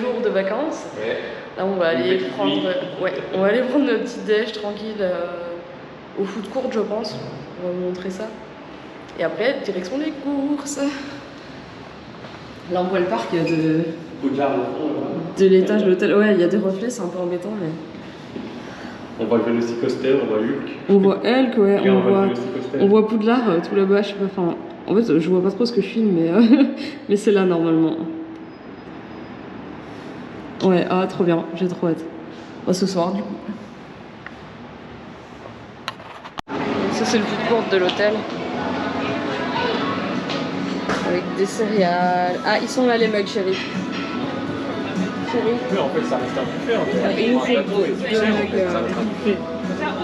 jours de vacances. Ouais. Là, on va aller prendre, on va aller prendre notre petit déj tranquille au food court, je pense. On va vous montrer ça. Et après, direction les courses. Là, on voit le parc de l'étage de l'hôtel. Ouais, il y a des reflets, c'est un peu embêtant, mais. On voit le Velocicoaster, on voit Hulk. On voit Hulk, ouais. On voit Poudlard tout là-bas, je sais pas. Enfin, en fait, je vois pas trop ce que je filme, mais, mais c'est là normalement. Ouais, ah, trop bien, j'ai trop hâte. Bah, ce soir, du coup. Ça, c'est le food court de l'hôtel. Avec des céréales. Ah, ils sont là, les mugs, chérie. Oui, en fait, ça reste un buffet.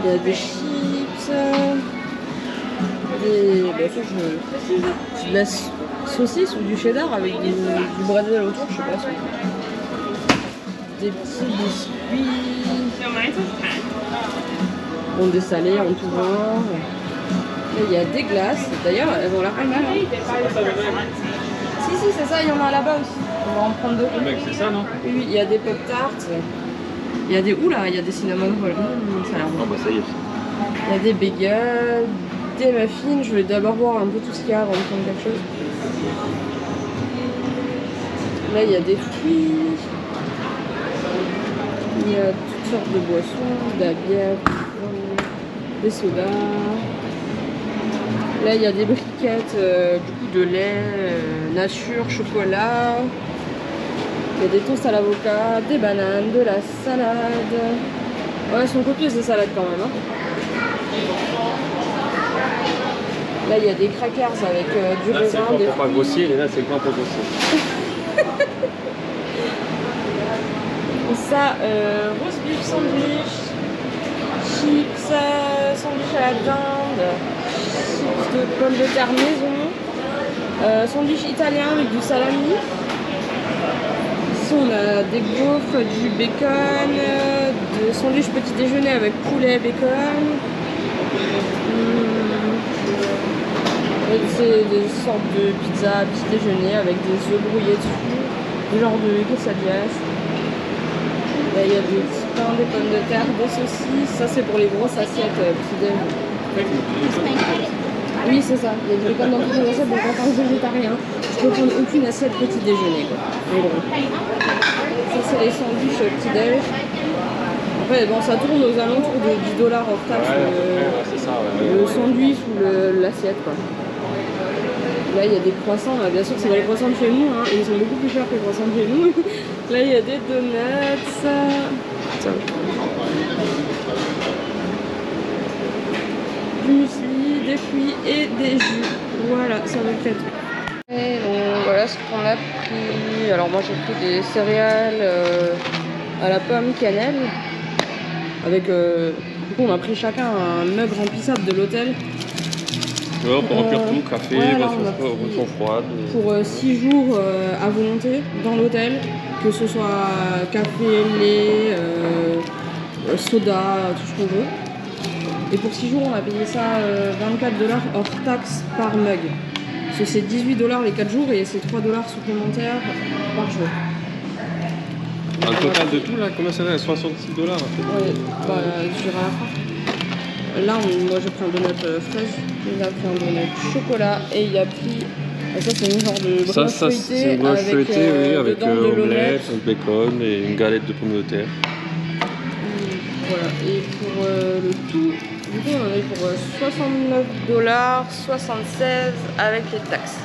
Il y a des chips, de la saucisse ou du cheddar avec du bretzel autour, je sais pas. Des petits biscuits. Bon, des salés en tout genre. Là, il y a des glaces. D'ailleurs, elles ont l'air pas mal. Si, c'est ça, il y en a là-bas aussi. On va en prendre deux. Le mec, c'est ça, non? Oui, il y a des pop-tarts. Il y a des... Oula, il y a des cinnamon rolls. Ça a l'air bon. Ah bah ça y est. Il y a des bagels, des muffins. Je vais d'abord voir un peu tout ce qu'il y a avant de prendre quelque chose. Là, il y a des fruits. Il y a toutes sortes de boissons, de la bière, des sodas. Là, il y a des briquettes du coup de lait, nature, chocolat. Il y a des toasts à l'avocat, des bananes, de la salade. Ouais, elles sont copieuses des salades quand même. Hein. Là, il y a des crackers avec du raisin. Là, c'est le pour pas grossir et là, c'est le pour grossir. Ça, roast beef sandwich, chips, sandwich à la dinde, chips de pommes de terre maison, sandwich italien avec du salami. Ici on a des gaufres, du bacon, de sandwich petit déjeuner avec poulet, bacon. C'est des sortes de pizza petit déjeuner avec des œufs brouillés dessus, des genres de quesadillas. Là, il y a des petits pains, des pommes de terre, des saucisses. Ça, c'est pour les grosses assiettes petit-déj. Oui, c'est ça. Il y a du bacon dans toutes les assiettes. Donc, en tant que végétarien, je peux prendre aucune assiette petit-déjeuner. En gros. Ça, c'est les sandwichs petit-déj. En fait, bon, ça tourne aux alentours de 10$ hors taxe. Le sandwich ou l'assiette. Là, il y a des croissants. Là, bien sûr, c'est les croissants de chez nous. Hein, et ils sont beaucoup plus chers que les croissants de chez nous. Là, il y a des donuts. Du muesli, des fruits et des jus. Voilà, ça va être. Et donc, voilà ce qu'on a pris. Alors, moi, j'ai pris des céréales à la pomme cannelle. Avec. Du coup, on a pris chacun un mug remplissable de l'hôtel. Ouais, pour remplir tout, café, boisson froide. Pour 6 jours à volonté dans l'hôtel, que ce soit café, lait, soda, tout ce qu'on veut. Et pour 6 jours, on a payé ça 24$ hors taxe par mug. Parce que c'est 18$ les 4 jours et c'est 3$ supplémentaires par jour. Un total de tout là, combien ça fait? 66$. Ouais, bah je dirais à la fin. Là, moi j'ai pris un donut fraise, il a pris un donut chocolat et il a pris. Ça, c'est une genre de brioche feuilletée. C'est une brioche feuilletée, oui, avec omelette, bacon et une galette de pommes de terre. Voilà, et pour le tout, du coup, on en est pour 69$, 76$ avec les taxes.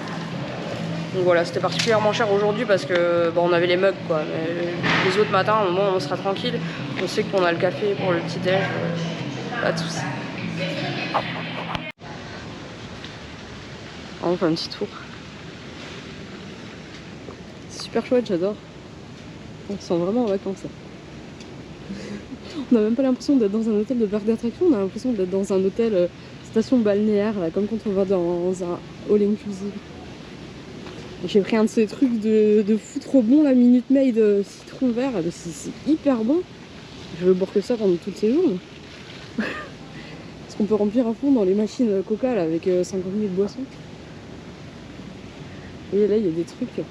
Donc voilà, c'était particulièrement cher aujourd'hui parce que bon, on avait les mugs quoi. Mais les autres matins, au moment où on sera tranquille, on sait qu'on a le café pour le petit déj. Pas de soucis. On fait un petit tour. C'est super chouette, j'adore. On se sent vraiment en vacances. On n'a même pas l'impression d'être dans un hôtel de parc d'attractions, on a l'impression d'être dans un hôtel station balnéaire, là, comme quand on va dans un all inclusive. J'ai pris un de ces trucs de fou trop bon, la Minute Maid citron vert, c'est hyper bon. Je veux boire que ça pendant tout le séjour. Parce qu'on peut remplir à fond dans les machines Coca là, avec 50 000 boissons. Et là il y a des trucs.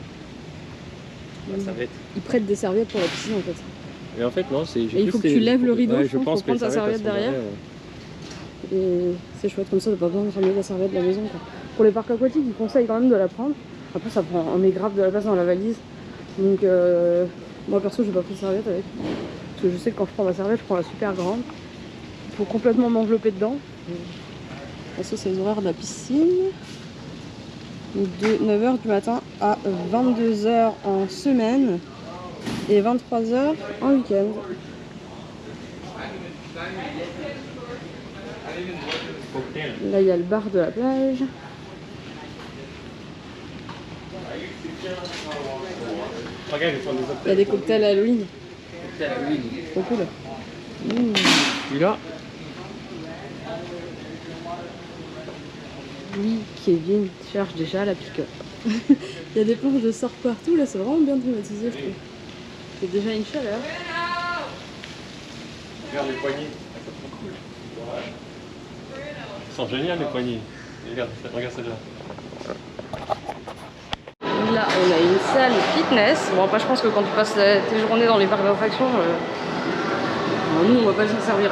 Ils prêtent des serviettes pour la piscine en fait. Et en fait, non, c'est. Et il faut que tu lèves le rideau, je pense, pour prendre ta serviette derrière. Derrière. Et c'est chouette comme ça, t'as pas besoin de ramener la serviette de la maison quoi. Pour les parcs aquatiques, ils conseillent quand même de la prendre. Après, ça prend on met grave de la place dans la valise. Donc, moi perso, j'ai pas pris de serviette avec. Parce que je sais que quand je prends ma serviette, je prends la super grande. Il faut complètement m'envelopper dedans. Et ça, c'est les horaires de la piscine. De 9h du matin à 22h en semaine et 23h en week-end. Là, il y a le bar de la plage. Il y a des cocktails Halloween. Trop cool. Celui-là. Oui, Kevin cherche déjà la pick-up. Il y a des planches de surf partout, là c'est vraiment bien climatisé, je trouve. C'est déjà une chaleur. Regarde les poignées, c'est trop cool. Ils sont géniaux les poignées. Regarde celle-là. Là on a une salle fitness. Bon après je pense que quand tu passes tes journées dans les parcs d'attractions, nous on va pas s'en servir.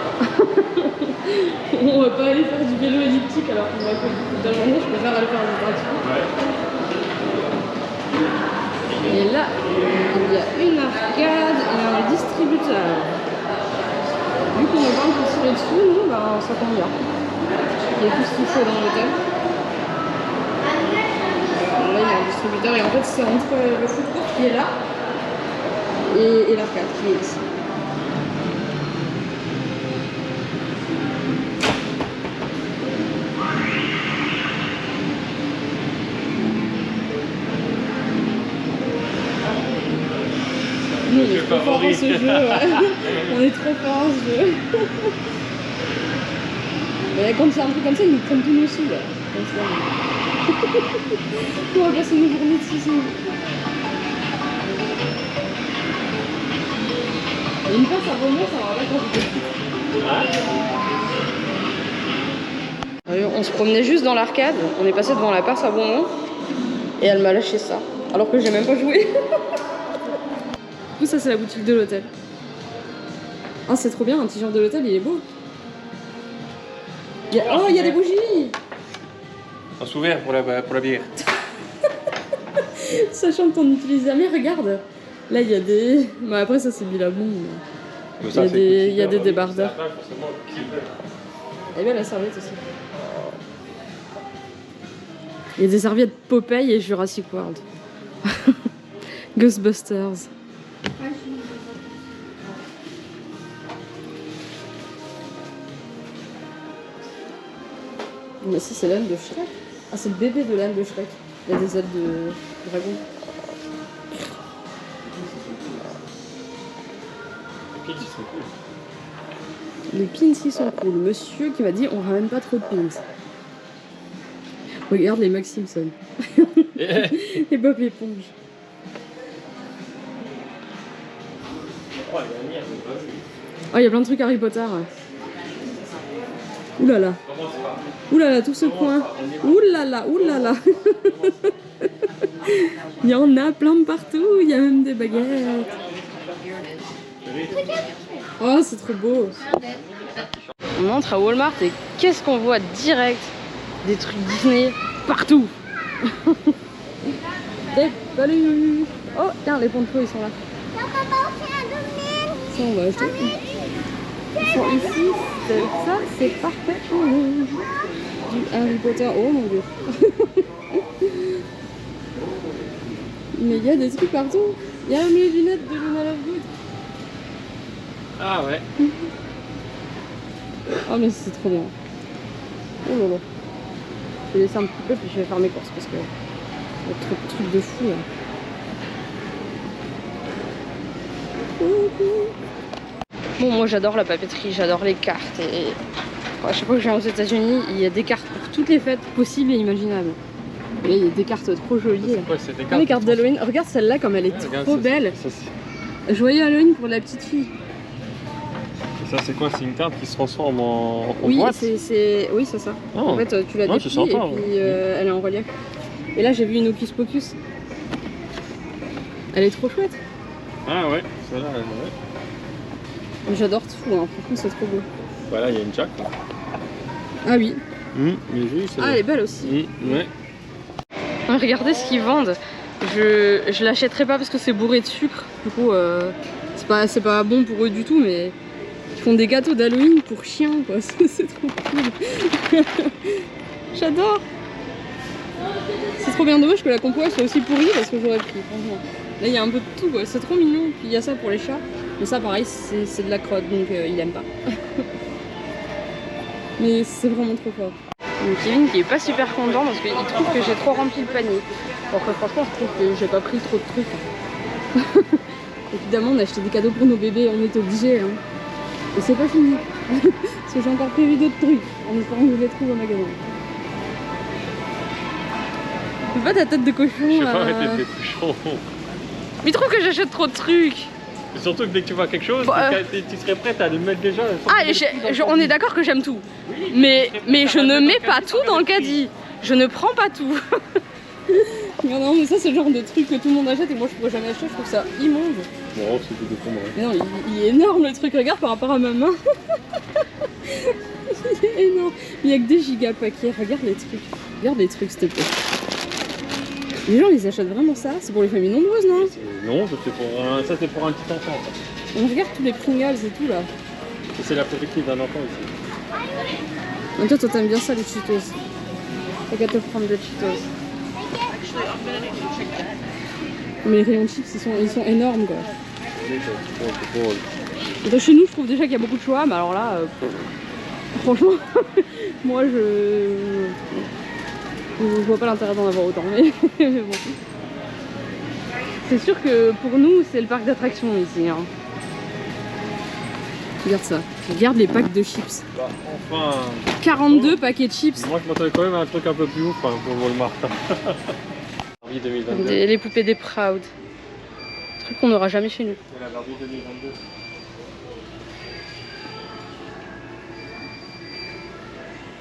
On va pas aller faire du vélo elliptique alors qu'on va faire toute la journée, je préfère aller faire des attractions. Ouais. Et là, il y a une arcade et un distributeur. Vu qu'on est 20 pour tirer dessus, nous, ben, ça tombe bien. Il y a tout ce qu'il faut dans l'hôtel. Là, il y a un distributeur et en fait, c'est entre le food court qui est là et l'arcade qui est ici. Nous, on est trop fort en ce jeu, ouais. On est trop fort en ce jeu. Mais quand c'est un truc comme ça, ils nous prennent tous nos sous là. On va passer nos journées de 6 sous. Et une passe à Beaumont, ça va pas quand on se promenait juste dans l'arcade, on est passé devant la passe à Beaumont et elle m'a lâché ça. Alors que j'ai même pas joué. Ça c'est la boutique de l'hôtel. Ah c'est trop bien, un t-shirt de l'hôtel il est beau. Oh il y a des bougies. Un souvenir pour la bière. Sachant qu'on utilise jamais, regarde. Là il y a des... Mais après ça c'est Billabong. Il y a des débardeurs. Et bien la serviette aussi. Il y a des serviettes Popeye et Jurassic World. Ghostbusters. Mais si c'est l'âne de Shrek. Ah c'est le bébé de l'âne de Shrek. Il y a des ailes de dragon. Les pins ils sont cool. Monsieur qui m'a dit on ramène pas trop de pins. Regarde les Max Simpson. Et Bob l'éponge. Oh, il y a plein de trucs Harry Potter. Ouais. Ouh là là. Ouh là là, tout ce coin. Ouh là là, ouh là là. Il y en a plein de partout. Il y a même des baguettes. Oh, c'est trop beau. On entre à Walmart et qu'est-ce qu'on voit direct? Des trucs Disney partout. Des palus. Oh, tiens, les ponts ils sont là. Ça, on va acheter. Ils sont ici. Ça, c'est parfait. Du Harry Potter. Oh mon dieu. Mais il y a des trucs partout. Il y a même les lunettes de Luna Lovegood. Ah ouais. Oh mais c'est trop bien. Oh là là. Je vais laisser un petit peu puis je vais faire mes courses parce que il y a trop de trucs de fou là. Bon moi j'adore la papeterie, j'adore les cartes et à chaque fois que je viens aux États-Unis il y a des cartes pour toutes les fêtes possibles et imaginables. Et là il y a des cartes trop jolies. C'est des cartes, les cartes d'Halloween. Regarde celle-là comme elle est trop belle. Joyeux Halloween pour la petite fille. Ça c'est quoi? C'est une carte qui se transforme en oui, boîte? Oui c'est ça. Oh. En fait tu la déplies et puis elle est en relief. Et là j'ai vu une Hocus Pocus. Elle est trop chouette. Ah ouais, celle-là, ouais. J'adore tout, hein. Franchement c'est trop beau. Voilà, il y a une Jack. Ah oui. Mais jolie, ah elle est belle aussi. Ouais. Regardez ce qu'ils vendent. Je l'achèterai pas parce que c'est bourré de sucre. Du coup c'est pas bon pour eux du tout, mais ils font des gâteaux d'Halloween pour chiens quoi. C'est trop cool. J'adore. C'est trop bien dommage que la compo soit aussi pourrie parce que j'aurais pris franchement. Là il y a un peu de tout quoi, c'est trop mignon. Puis il y a ça pour les chats. Mais ça pareil c'est de la crotte donc il aime pas. Mais c'est vraiment trop fort. Donc Kevin qui est pas super content parce qu'il trouve que j'ai trop rempli le panier. Alors que franchement je trouve que j'ai pas pris trop de trucs. Évidemment on a acheté des cadeaux pour nos bébés, on est obligés. Hein. Et c'est pas fini. Parce que j'ai encore prévu d'autres trucs en espérant que je les trouve au magasin. Fais pas ta tête de cochon là. Je fais pas ma tête de cochon. Mais il trouve que j'achète trop de trucs. Et surtout que dès que tu vois quelque chose, tu serais prête à le mettre déjà. Ah, on est d'accord que j'aime tout. Oui, mais je ne mets pas tout dans le caddie. Je ne prends pas tout. Non, mais ça c'est le genre de truc que tout le monde achète et moi je pourrais jamais acheter, je trouve ça immonde. Bon, c'est tout de con. Mais non, il est énorme le truc, regarde par rapport à ma main. Il est énorme. Il y a que des giga paquets, regarde les trucs. Regarde les trucs s'il te plaît. Les gens ils achètent vraiment ça, c'est pour les familles nombreuses non? Non, ça c'est pour un petit enfant. Ça. On regarde tous les Pringles et tout là. C'est la perspective d'un enfant ici. En toi t'aimes bien ça les Cheetos. T'as qu'à te prendre des Cheetos. Mais les rayons de chips ils sont énormes quoi. Et donc, chez nous je trouve déjà qu'il y a beaucoup de choix, mais alors là, franchement, moi je vois pas l'intérêt d'en avoir autant, mais bon. C'est sûr que pour nous c'est le parc d'attractions ici. Hein. Regarde ça, regarde les packs de chips. Bah, enfin... 42 paquets de chips. Moi je m'attendais quand même à un truc un peu plus ouf hein, pour Walmart. 2022. Les poupées des Proud. Truc qu'on n'aura jamais chez nous. C'est la Barbie 2022.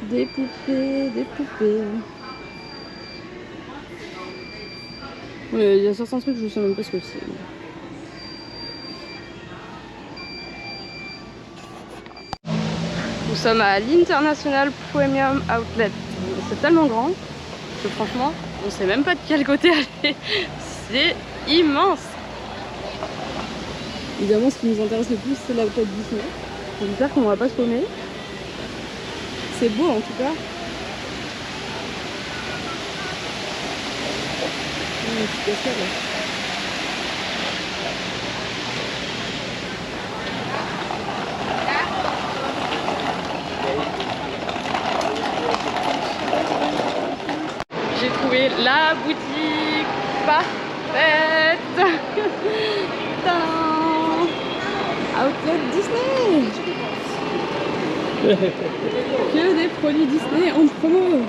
Des poupées. Ouais, il y a certains trucs, je sais même pas ce que c'est. Nous sommes à l'International Premium Outlet. C'est tellement grand que franchement, on sait même pas de quel côté aller. C'est immense. Évidemment, ce qui nous intéresse le plus, c'est l'outlet Disney. J'espère qu'on va pas se paumer. C'est beau en tout cas. Une petite cascade là. J'ai trouvé la boutique parfaite. Outlet Disney. Que des produits Disney en promo.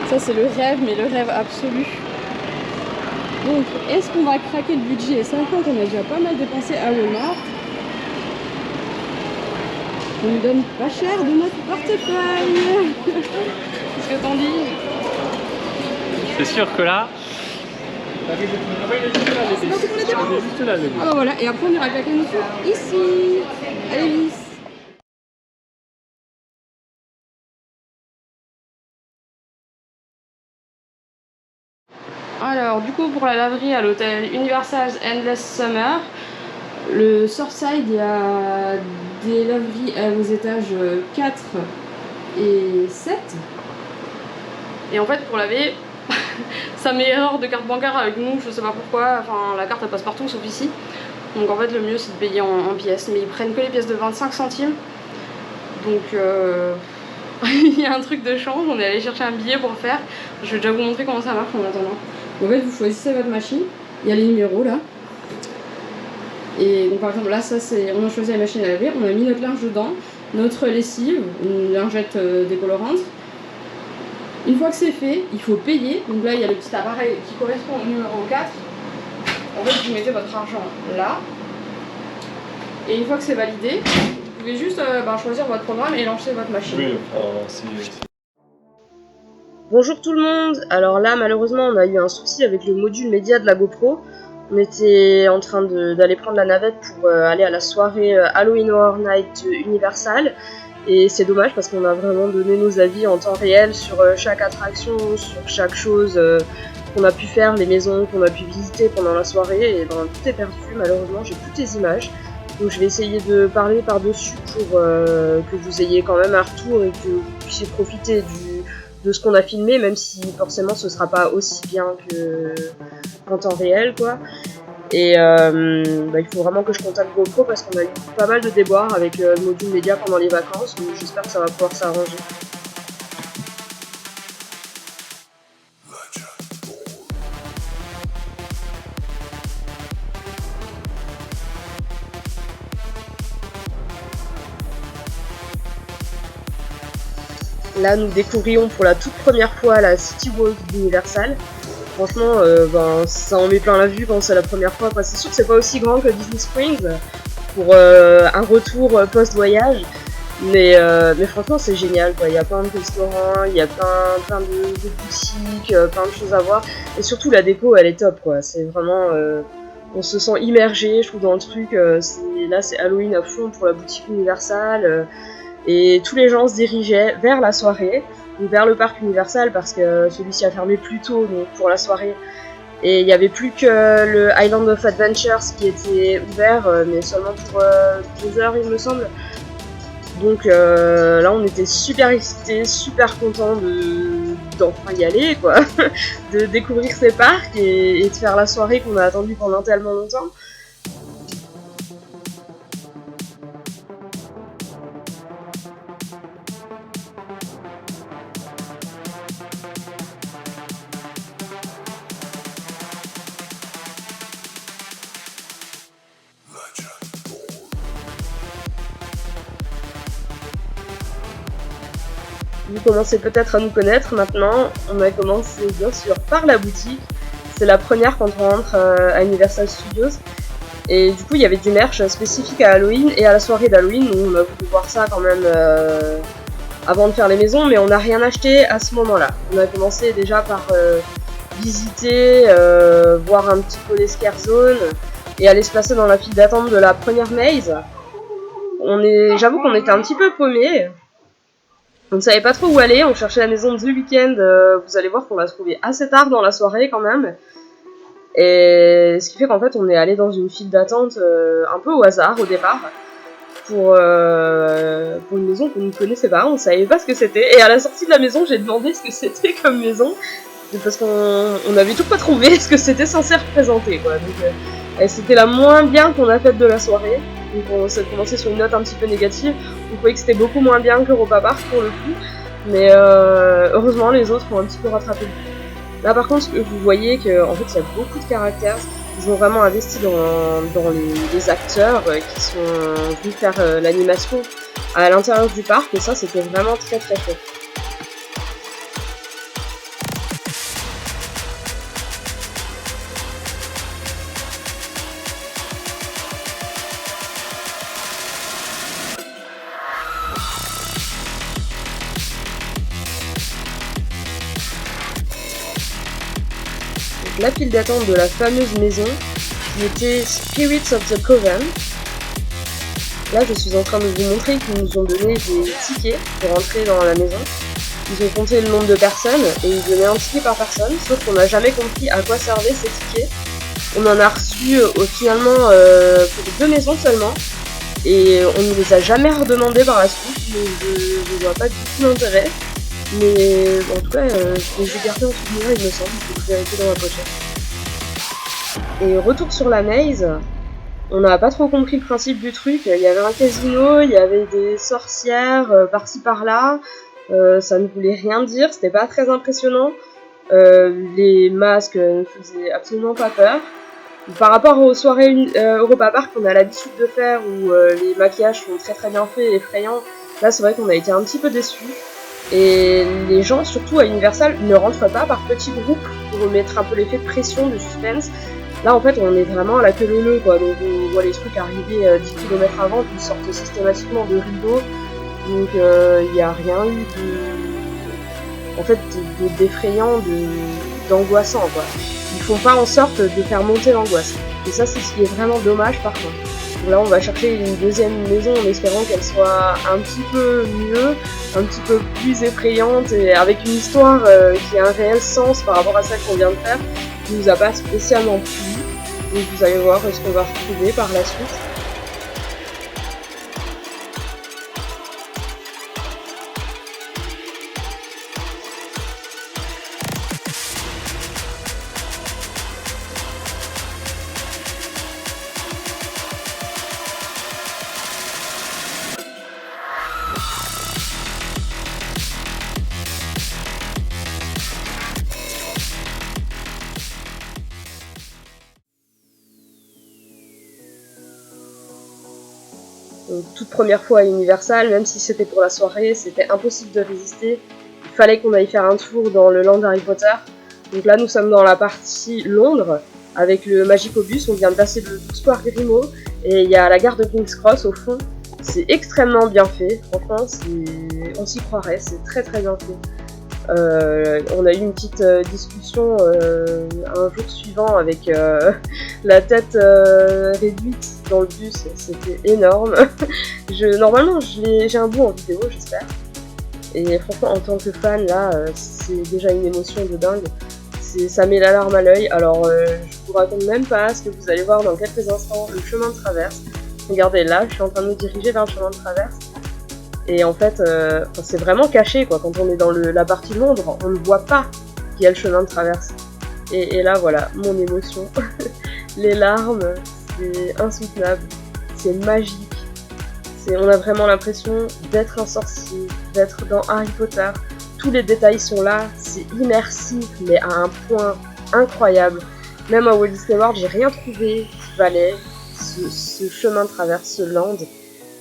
Ça c'est le rêve, mais le rêve absolu. Donc est-ce qu'on va craquer le budget? 50, on a déjà pas mal dépensé à Walmart. On nous donne pas cher de notre portefeuille. Qu'est-ce que t'en dis? C'est sûr que là... C'est parti pour les dépenses. Ah bah voilà, et après on ira claquer nos sous ici. Allez, Lys. Alors du coup pour la laverie à l'hôtel Universal's Endless Summer, le Surfside, il y a des laveries aux étages 4 et 7. Et en fait pour laver, ça met erreur de carte bancaire avec nous, je sais pas pourquoi, enfin la carte elle passe partout sauf ici. Donc en fait le mieux c'est de payer en pièces, mais ils prennent que les pièces de 25 centimes. Donc il y a un truc de change, on est allé chercher un billet pour le faire. Je vais déjà vous montrer comment ça marche en attendant. En fait vous choisissez votre machine, il y a les numéros là. Et donc par exemple là ça c'est, on a choisi la machine à laver, on a mis notre linge dedans, notre lessive, une lingette décolorante. Une fois que c'est fait, il faut payer. Donc là il y a le petit appareil qui correspond au numéro 4. En fait vous mettez votre argent là. Et une fois que c'est validé, vous pouvez juste choisir votre programme et lancer votre machine. Oui, Bonjour tout le monde. Alors là, malheureusement, on a eu un souci avec le module média de la GoPro. On était en train d'aller prendre la navette pour aller à la soirée Halloween Horror Night Universal. Et c'est dommage parce qu'on a vraiment donné nos avis en temps réel sur chaque attraction, sur chaque chose qu'on a pu faire, les maisons qu'on a pu visiter pendant la soirée. Et ben, tout est perdu, malheureusement, j'ai toutes les images. Donc je vais essayer de parler par-dessus pour que vous ayez quand même un retour et que vous puissiez profiter de ce qu'on a filmé, même si forcément ce sera pas aussi bien qu'en temps réel, quoi. Et il faut vraiment que je contacte GoPro parce qu'on a eu pas mal de déboires avec le module média pendant les vacances, donc j'espère que ça va pouvoir s'arranger. Là, nous découvrions pour la toute première fois la City Walk d'Universal. Franchement, ça en met plein la vue quand c'est la première fois. C'est sûr que c'est pas aussi grand que Disney Springs pour un retour post-voyage, mais franchement c'est génial, quoi. Il y a plein de restaurants, il y a plein de boutiques, plein de choses à voir, et surtout la déco elle est top, quoi. C'est vraiment, on se sent immergé, je trouve, dans le truc. Là c'est Halloween à fond pour la boutique Universal. Et tous les gens se dirigeaient vers la soirée, ou vers le parc Universal, parce que celui-ci a fermé plus tôt, donc pour la soirée. Et il n'y avait plus que le Island of Adventures qui était ouvert, mais seulement pour 2 heures, il me semble. Donc là, on était super excités, super contents d'enfin y aller, quoi. De découvrir ces parcs et de faire la soirée qu'on a attendue pendant tellement longtemps. Vous commencez peut-être à nous connaître maintenant. On a commencé bien sûr par la boutique. C'est la première quand on rentre à Universal Studios. Et du coup, il y avait du merch spécifique à Halloween et à la soirée d'Halloween. Nous, on a voulu voir ça quand même avant de faire les maisons, mais on n'a rien acheté à ce moment-là. On a commencé déjà par visiter, voir un petit peu les scare zones et aller se placer dans la file d'attente de la première maze. J'avoue qu'on était un petit peu paumés. On ne savait pas trop où aller, on cherchait la maison The Weeknd, vous allez voir qu'on l'a trouvée assez tard dans la soirée quand même. Et ce qui fait qu'en fait on est allé dans une file d'attente un peu au hasard au départ, pour une maison qu'on ne connaissait pas, on ne savait pas ce que c'était. Et à la sortie de la maison j'ai demandé ce que c'était comme maison, parce qu'on n'avait toujours pas trouvé ce que c'était censé représenter, quoi. Donc c'était la moins bien qu'on a faite de la soirée. Donc on s'est commencé sur une note un petit peu négative. On trouvait que c'était beaucoup moins bien que Europa Park pour le coup. Mais heureusement les autres ont un petit peu rattrapé le coup. Là par contre vous voyez qu'en fait il y a beaucoup de caractères. Ils ont vraiment investi dans les acteurs qui sont venus faire l'animation à l'intérieur du parc. Et ça c'était vraiment très très chouette. La file d'attente de la fameuse maison qui était Spirits of the Coven. Là je suis en train de vous montrer qu'ils nous ont donné des tickets pour entrer dans la maison. Ils ont compté le nombre de personnes et ils donnaient un ticket par personne, sauf qu'on n'a jamais compris à quoi servaient ces tickets. On en a reçu finalement pour 2 maisons seulement et on ne les a jamais redemandés par la suite, donc je ne vois pas du tout l'intérêt. Mais en tout cas, je les ai gardés en souvenir, il me semble, je vais vérifier dans ma pochette. Et retour sur la maze, on n'a pas trop compris le principe du truc. Il y avait un casino, il y avait des sorcières par-ci par-là, ça ne voulait rien dire, c'était pas très impressionnant. Les masques ne faisaient absolument pas peur. Par rapport aux soirées Europa Park qu'on a l'habitude de faire, où les maquillages sont très très bien faits et effrayants, là c'est vrai qu'on a été un petit peu déçus. Et les gens, surtout à Universal, ne rentrent pas par petits groupes pour mettre un peu l'effet de pression, de suspense. Là, en fait, on est vraiment à la queue leu-leu, quoi. Donc, on voit les trucs arriver 10 km avant, qui sortent systématiquement de rideaux. Donc, il n'y a rien eu en fait d'effrayant, d'angoissant quoi. Ils font pas en sorte de faire monter l'angoisse. Et ça c'est ce qui est vraiment dommage par contre. Donc là on va chercher une deuxième maison en espérant qu'elle soit un petit peu mieux, un petit peu plus effrayante et avec une histoire qui a un réel sens par rapport à celle qu'on vient de faire, qui nous a pas spécialement plu. Donc vous allez voir ce qu'on va retrouver par la suite. Donc, toute première fois à Universal, même si c'était pour la soirée, c'était impossible de résister. Il fallait qu'on aille faire un tour dans le land Harry Potter. Donc là, nous sommes dans la partie Londres, avec le Magicobus. On vient de passer le Square Grimaud, et il y a la gare de King's Cross au fond. C'est extrêmement bien fait, franchement, on s'y croirait, c'est très très bien fait. On a eu une petite discussion un jour suivant avec la tête réduite dans le bus, c'était énorme. Normalement j'ai un bout en vidéo, j'espère. Et franchement en tant que fan là, c'est déjà une émotion de dingue. Ça met la larme à l'œil. Alors je vous raconte même pas ce que vous allez voir dans quelques instants, le chemin de traverse. Regardez là, je suis en train de me diriger vers le chemin de traverse. Et en fait, c'est vraiment caché quoi. Quand on est dans la partie Londres, on ne voit pas qu'il y a le chemin de traverse. Et là voilà, mon émotion. Les larmes, c'est insoutenable, c'est magique. On a vraiment l'impression d'être un sorcier, d'être dans Harry Potter. Tous les détails sont là, c'est immersif, mais à un point incroyable. Même à Walt Disney World, j'ai rien trouvé qui valait ce chemin de traverse, ce land,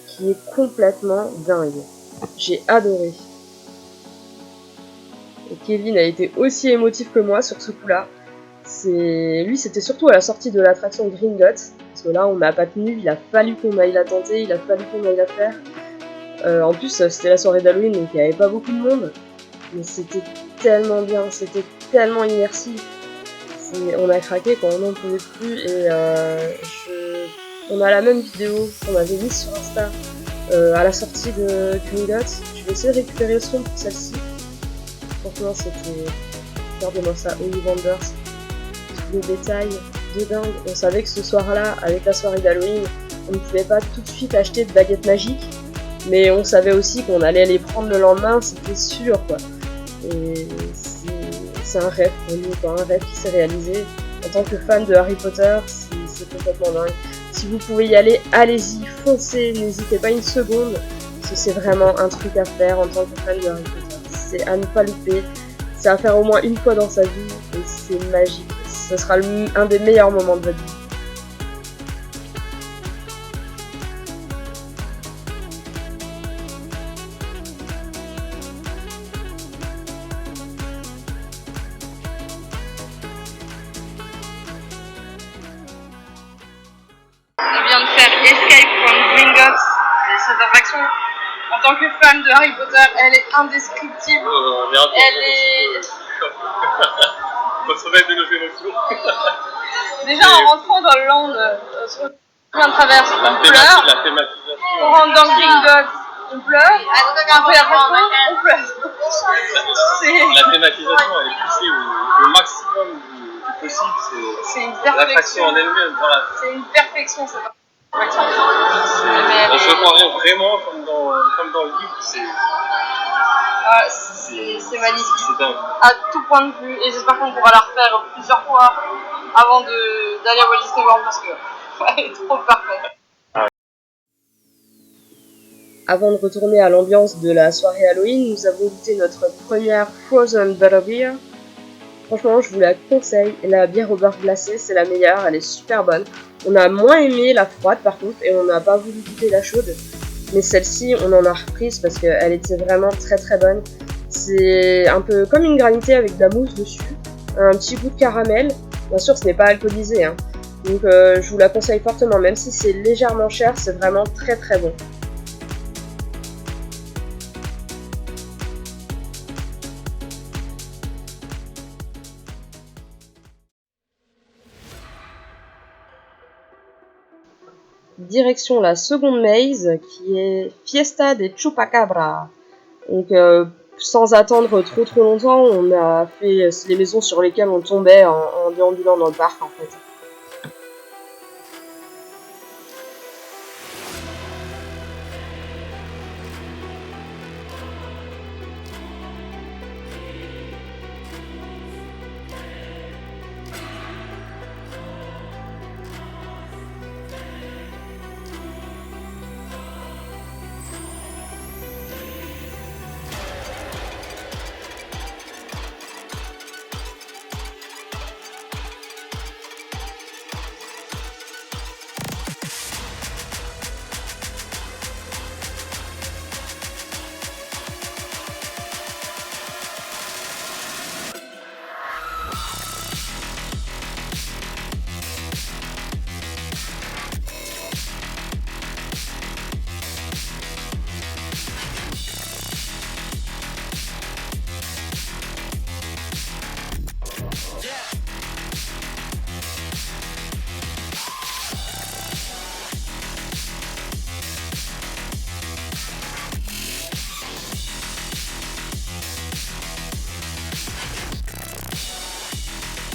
qui est complètement dingue. J'ai adoré. Et Kevin a été aussi émotif que moi sur ce coup-là. Lui, c'était surtout à la sortie de l'attraction Gringotts, parce que là, on n'a pas tenu, il a fallu qu'on aille la tenter, il a fallu qu'on aille la faire. En plus, c'était la soirée d'Halloween, donc il n'y avait pas beaucoup de monde. Mais c'était tellement bien, c'était tellement immersif. On a craqué quand on n'en pouvait plus, et on a la même vidéo qu'on avait mise sur Insta à la sortie de Gringotts. Je vais essayer de récupérer le son pour celle-ci. Franchement, c'était... Regardez-moi ça, Ollivanders. Tous les détails de dingue. On savait que ce soir-là, avec la soirée d'Halloween, on ne pouvait pas tout de suite acheter de baguettes magiques, mais on savait aussi qu'on allait les prendre le lendemain, c'était sûr quoi. Et c'est un rêve pour nous, quoi, un rêve qui s'est réalisé. En tant que fan de Harry Potter, c'est complètement dingue. Si vous pouvez y aller, allez-y, foncez, n'hésitez pas une seconde, parce que c'est vraiment un truc à faire en tant que fan de Harry Potter. C'est à ne pas louper, c'est à faire au moins une fois dans sa vie, et c'est magique. Ce sera un des meilleurs moments de votre vie. On vient de faire Escape from Gringotts, et cette attraction, en tant que fan de Harry Potter, elle est indescriptible. Elle est... Déjà en rentrant dans le land, sur le chemin de traverse, on pleure. On rentre dans Gringotts, on pleure. Après on pleure. La thématisation elle est poussée au maximum du possible. C'est une perfection. L'attraction en elle-même, voilà. C'est une perfection cette attraction. On se croirait vraiment comme dans le livre. C'est magnifique. C'est dingue. À tout point de vue, et j'espère qu'on pourra la refaire plusieurs fois avant d'aller à Walt Disney World parce qu'elle est trop parfaite. Avant de retourner à l'ambiance de la soirée Halloween, nous avons goûté notre première Frozen Butterbeer. Franchement, je vous la conseille. La bière au beurre glacé, c'est la meilleure, elle est super bonne. On a moins aimé la froide par contre, et on n'a pas voulu goûter la chaude. Mais celle-ci, on en a reprise parce qu'elle était vraiment très très bonne. C'est un peu comme une granité avec de la mousse dessus, un petit goût de caramel. Bien sûr, ce n'est pas alcoolisé, hein. Donc je vous la conseille fortement, même si c'est légèrement cher, c'est vraiment très très bon. direction la seconde maze qui est Fiesta de Chupacabra. Donc sans attendre trop longtemps, on a fait les maisons sur lesquelles on tombait en déambulant dans le parc en fait.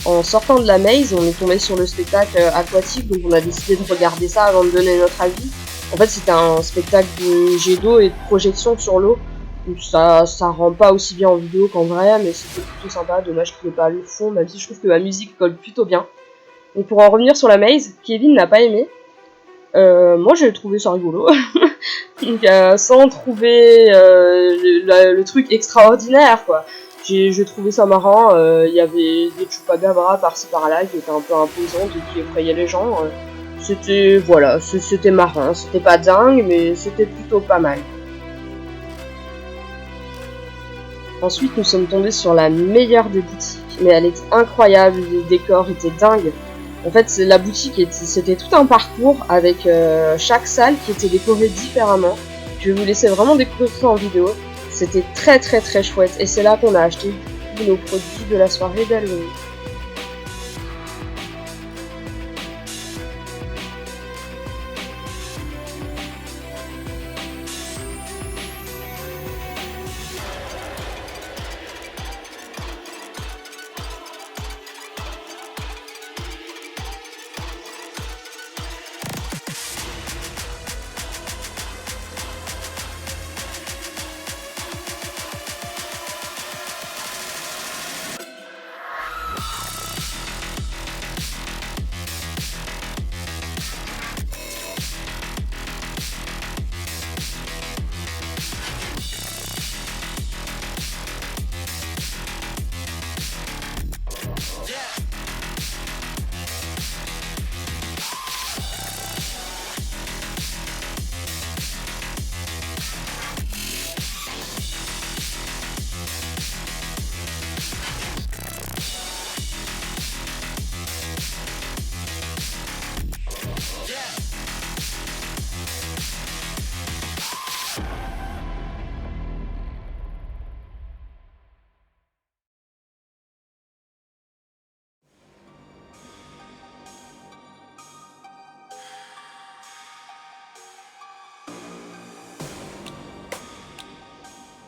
En sortant de la maze, on est tombé sur le spectacle aquatique, donc on a décidé de regarder ça avant de donner notre avis. En fait, c'était un spectacle de jet d'eau et de projection sur l'eau. Ça rend pas aussi bien en vidéo qu'en vrai, mais c'était plutôt sympa. Dommage qu'il n'y ait pas le fond, même si je trouve que la musique colle plutôt bien. Donc pour en revenir sur la maze, Kevin n'a pas aimé. Moi j'ai trouvé ça rigolo. Donc sans trouver le truc extraordinaire quoi. J'ai trouvé ça marrant, il y avait des chupacabras par-ci par-là qui étaient un peu imposantes et qui effrayaient les gens. C'était voilà, c'était marrant, c'était pas dingue mais c'était plutôt pas mal. Ensuite nous sommes tombés sur la meilleure des boutiques, mais elle était incroyable, les décors étaient dingues. En fait la boutique c'était tout un parcours avec chaque salle qui était décorée différemment. Je vais vous laisser vraiment découvrir ça en vidéo. C'était très chouette et c'est là qu'on a acheté tous nos produits de la soirée d'Halloween.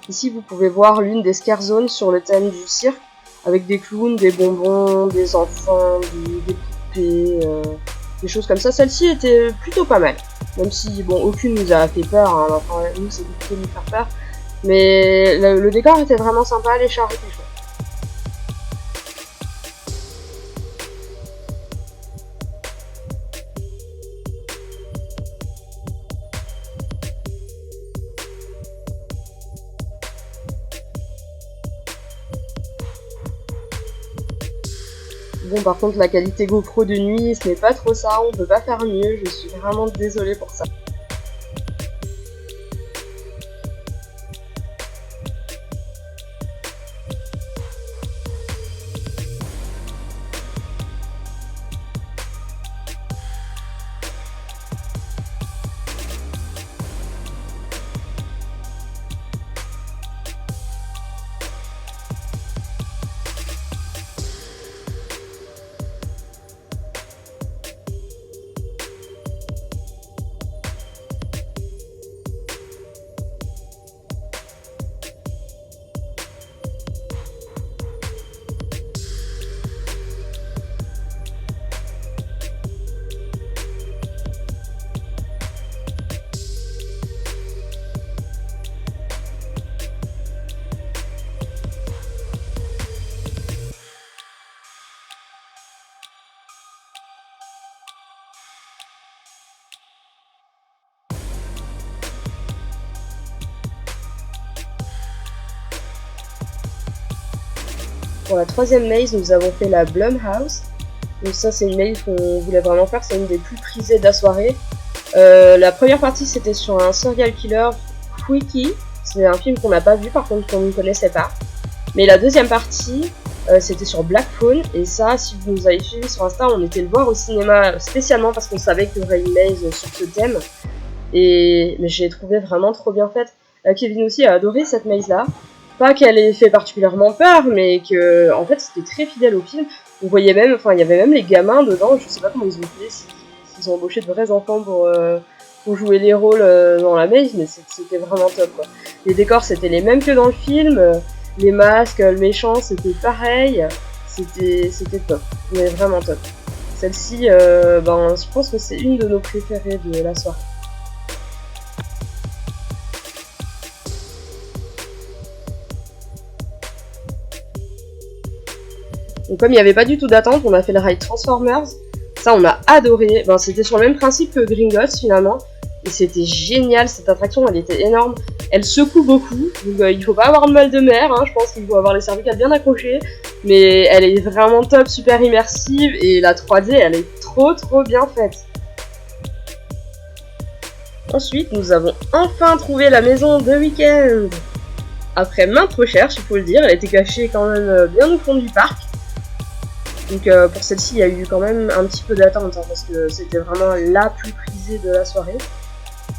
Ici, vous pouvez voir l'une des scare zones sur le thème du cirque, avec des clowns, des bonbons, des enfants, des poupées, des choses comme ça. Celle-ci était plutôt pas mal, même si, bon, aucune nous a fait peur, hein. Enfin, nous, c'est plutôt de nous faire peur. Mais le décor était vraiment sympa, les chars étaient chouettes. Bon, par contre, la qualité GoPro de nuit, ce n'est pas trop ça, on peut pas faire mieux, je suis vraiment désolée pour ça. pour la troisième maze, nous avons fait la Blumhouse. Donc ça c'est une maze qu'on voulait vraiment faire, c'est une des plus prisées de la soirée. La première partie c'était sur un serial killer, Freaky. C'est un film qu'on n'a pas vu par contre, qu'on ne connaissait pas. Mais la deuxième partie, c'était sur Black Phone. Et ça, si vous nous avez suivi sur Insta, on était le voir au cinéma spécialement parce qu'on savait qu'il y aurait une maze sur ce thème. Mais j'ai trouvé vraiment trop bien faite. Kevin aussi a adoré cette maze là. Pas qu'elle ait fait particulièrement peur, mais que en fait c'était très fidèle au film. On voyait même, enfin il y avait même les gamins dedans, je sais pas comment ils ont fait, s'ils ont embauché de vrais enfants pour jouer les rôles dans la maze, mais c'était vraiment top quoi. Les décors c'était les mêmes que dans le film, les masques, le méchant c'était pareil, c'était top, mais vraiment top. Celle-ci, je pense que c'est une de nos préférées de la soirée. Donc comme il n'y avait pas du tout d'attente, on a fait le ride Transformers. Ça, on a adoré. C'était sur le même principe que Gringotts finalement. Et c'était génial, cette attraction, elle était énorme. Elle secoue beaucoup, donc il faut pas avoir de mal de mer, hein. Je pense qu'il faut avoir les cervicales bien accrochées. Mais elle est vraiment top, super immersive. Et la 3D, elle est trop bien faite. Ensuite, nous avons enfin trouvé la maison de week-end. Après maintes recherches, il faut le dire, elle était cachée quand même bien au fond du parc. Donc pour celle-ci, il y a eu quand même un petit peu d'attente, hein, parce que c'était vraiment la plus prisée de la soirée.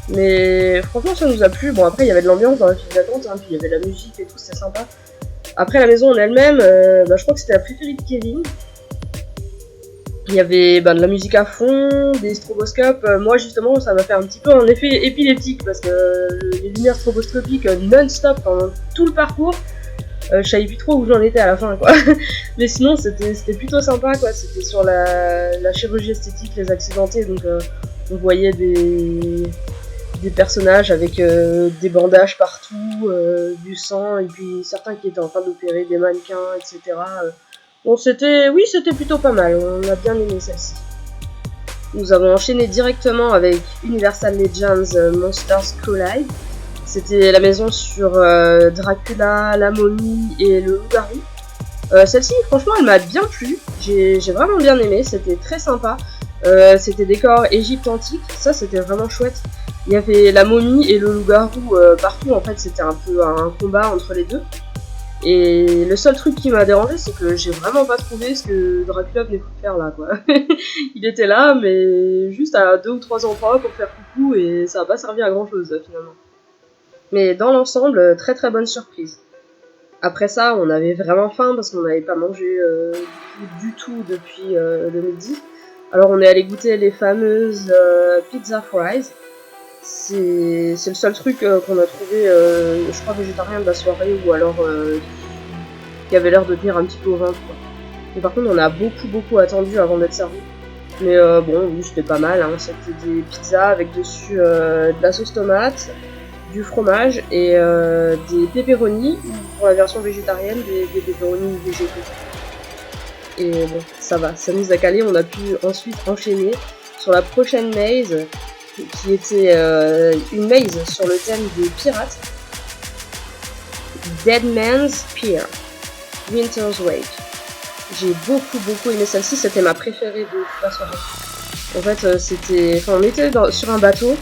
Mais franchement, ça nous a plu. Bon, après, il y avait de l'ambiance dans la file d'attente, hein, puis il y avait de la musique et tout, c'était sympa. Après, la maison en elle-même, je crois que c'était la préférée de Kevin. Il y avait de la musique à fond, des stroboscopes. Moi, justement, ça m'a fait un petit peu un effet épileptique, parce que les lumières stroboscopiques non-stop pendant tout le parcours. Je savais plus trop où j'en étais à la fin quoi. Mais sinon c'était plutôt sympa quoi, c'était sur la chirurgie esthétique, les accidentés, donc on voyait des personnages avec des bandages partout, du sang, et puis certains qui étaient en train d'opérer des mannequins, etc. Bon c'était plutôt pas mal, on a bien aimé celle-ci. Nous avons enchaîné directement avec Universal Legends Monsters Collide. C'était la maison sur Dracula, la momie et le loup-garou. Celle-ci, franchement, elle m'a bien plu. J'ai vraiment bien aimé, c'était très sympa. C'était décor Égypte antique, ça c'était vraiment chouette. Il y avait la momie et le loup-garou partout, en fait c'était un peu un combat entre les deux. Et le seul truc qui m'a dérangé, c'est que j'ai vraiment pas trouvé ce que Dracula venait faire là, quoi. Il était là, mais juste à 2 ou 3 endroits pour faire coucou, et ça a pas servi à grand chose finalement. Mais dans l'ensemble, très bonne surprise. Après ça, on avait vraiment faim parce qu'on n'avait pas mangé du tout depuis le midi. Alors on est allé goûter les fameuses pizza fries. C'est le seul truc qu'on a trouvé, je crois, végétarien de la soirée, ou alors qui avait l'air de tenir un petit peu au ventre, quoi. Mais par contre, on a beaucoup attendu avant d'être servi. Mais bon, oui, c'était pas mal, hein. C'était des pizzas avec dessus de la sauce tomate, du fromage et des pepperonis, pour la version végétarienne, des pepperonis végétaux. Et bon, ça va, ça nous a calé, on a pu ensuite enchaîner sur la prochaine maze, qui était une maze sur le thème des pirates. Dead Man's Pier, Winter's Wake. J'ai beaucoup aimé celle-ci, c'était ma préférée de toute la soirée. En fait, on était sur un bateau,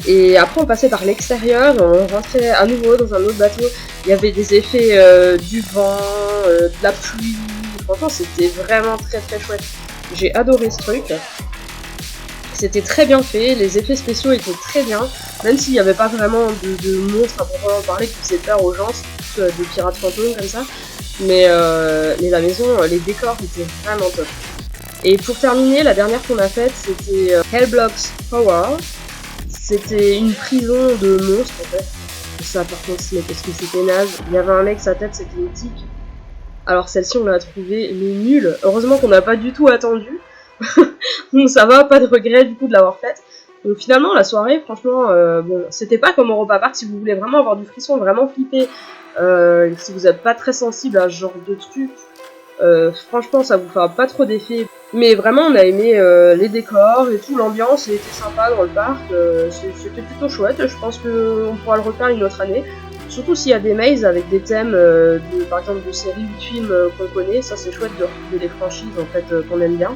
et après on passait par l'extérieur, on rentrait à nouveau dans un autre bateau. Il y avait des effets du vent, de la pluie. Franchement, c'était vraiment très chouette. J'ai adoré ce truc. C'était très bien fait, les effets spéciaux étaient très bien, même s'il n'y avait pas vraiment de monstres à proprement parler qui faisaient peur aux gens, c'est plus des pirates fantômes comme ça. Mais la maison, les décors étaient vraiment top. Et pour terminer, la dernière qu'on a faite, c'était Hellblocks Tower. C'était une prison de monstres en fait. Ça par contre, mais parce que c'était naze. Il y avait un mec, sa tête c'était une tique. Alors celle-ci on l'a trouvée mais nulle. Heureusement qu'on n'a pas du tout attendu. Donc ça va, pas de regret du coup de l'avoir faite. Donc finalement la soirée, franchement, bon, c'était pas comme Europa Park. Si vous voulez vraiment avoir du frisson, vraiment flipper, si vous n'êtes pas très sensible à ce genre de truc, franchement ça vous fera pas trop d'effet. Mais vraiment on a aimé les décors et tout, l'ambiance était sympa dans le parc, c'était plutôt chouette. Je pense qu'on pourra le refaire une autre année. Surtout s'il y a des mazes avec des thèmes, par exemple de séries ou de films qu'on connaît, ça c'est chouette de retrouver des franchises en fait qu'on aime bien.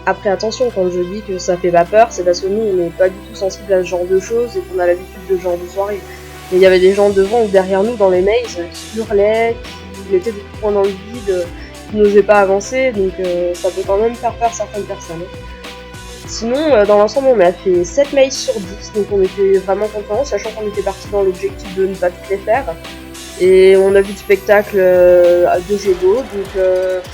Après attention, quand je dis que ça fait pas peur, c'est parce que nous on n'est pas du tout sensible à ce genre de choses et qu'on a l'habitude de ce genre de soirée. Mais il y avait des gens devant ou derrière nous dans les mazes qui hurlaient, qui mettaient des points dans le vide, qui n'osaient pas avancer, donc ça peut quand même faire peur certaines personnes. Sinon, dans l'ensemble, on a fait 7 mazes sur 10, donc on était vraiment contents, sachant qu'on était parti dans l'objectif de ne pas toutes les faire. Et on a vu le spectacle de jeux d'eau, donc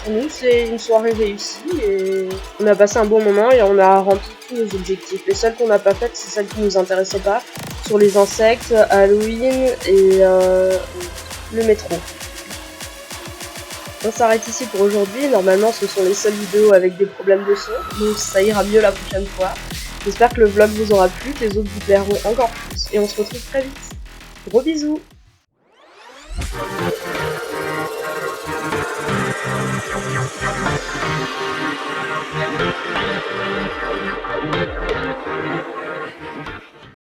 pour nous c'est une soirée réussie et on a passé un bon moment et on a rempli tous nos objectifs. Les seules qu'on n'a pas faites, c'est celles qui nous intéressaient pas, sur les insectes, Halloween et le métro. On s'arrête ici pour aujourd'hui, normalement ce sont les seules vidéos avec des problèmes de son, donc ça ira mieux la prochaine fois. J'espère que le vlog vous aura plu, que les autres vous plairont encore plus, et on se retrouve très vite. Gros bisous!